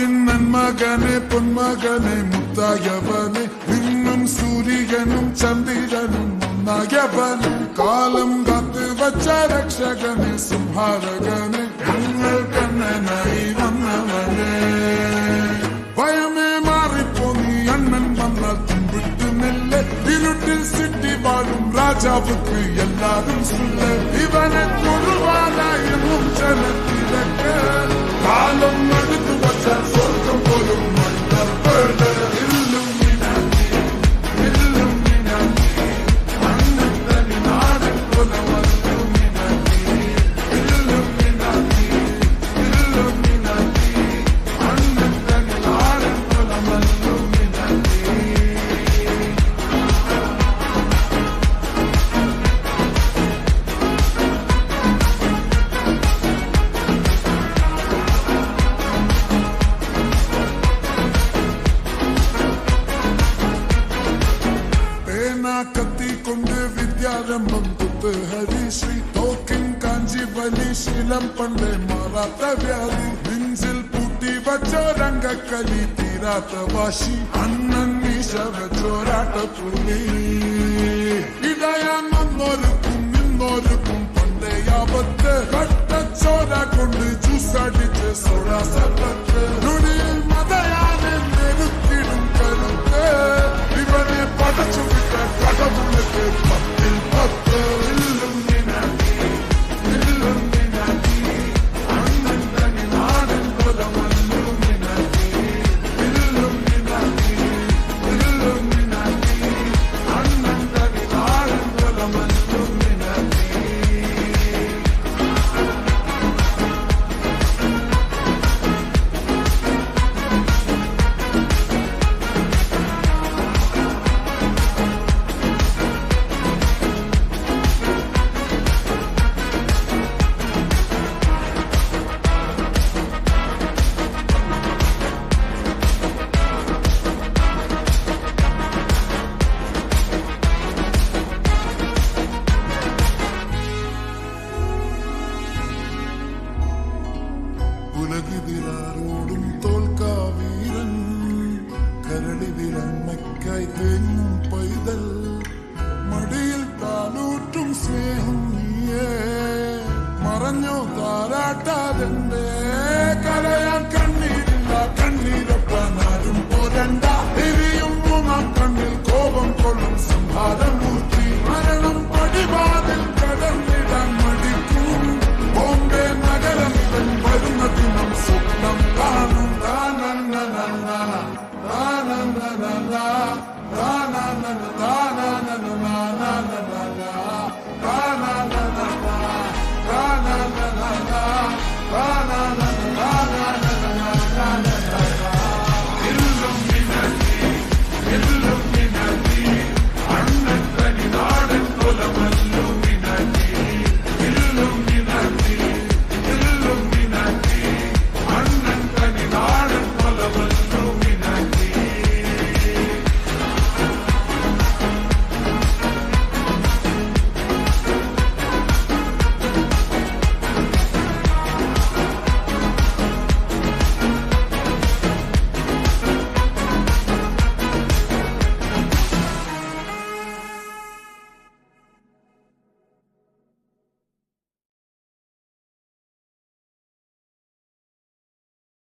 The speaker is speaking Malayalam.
വാവിൻ നന്മകനെ പൊന്മകനെ മുത്തായവനെ നിന്നും സൂര്യനും ചന്ദ്രനും ഒന്നായവനെ കാലം കാത്ത് വച്ച രക്ഷകനെ സംഹാരകനെ ഞങ്ങൾ കണ്ണനായി വന്നവനെ ഭയമേ മാറിപ്പോ നീ അണ്ണൻ വന്നാൽ തുമ്പിട്ട് നെല്ല് ഇരുട്ടിൽ സിറ്റി വാഴും രാജാവുക്ക് എല്ലാരും സുല്ല് ഇവനെ തൊഴുവാനായും ജനത്തിലൊക്കെ കാലം എടുത്തു വച്ച സ്വർഗം പോലും മണ്ടർപേട് കത്തിക്കൊണ്ട് വിദ്യാരംഭം കുത്ത് ഹരിശ്രീ തോക്കിൻ കാഞ്ചി വലി ശീലം പണ്ടേ മാറാത്ത വ്യാധി നെഞ്ചിൽ പൂട്ടി വച്ചോരംഗക്കലി തീരാത്ത വാശി അണ്ണൻ മീശ വെച്ചോരാട്ട പുലി ഇടയാൻ വന്നോർക്കും നിന്നോർക്കും പണ്ടേ ആപത്ത് കട്ടച്ചോര കൊണ്ട് ജ്യൂസടിച്ച് സോഡ സർബത്ത് നുടിയിൽ മതയാനെ നെരുത്തിടും കരുത്ത് ഇവനെ പടച്ചു கடவுளுக்கு பத்தில் பத்து இல்லுமினாட்டி இல்லுமினாட்டி அண்ணன் தனி நாடன் குலம் இல்லுமினாட்டி இல்லுமினாட்டி இல்லுமினாட்டி அண்ணன் தனி நாடன் குலம் இல்லுமினாட்டி ഉലകിതിരാരോടും തോൽക്കാവീരൻ കരടിതിരമ്മയ്ക്കായി തേങ്ങും പൈതൽ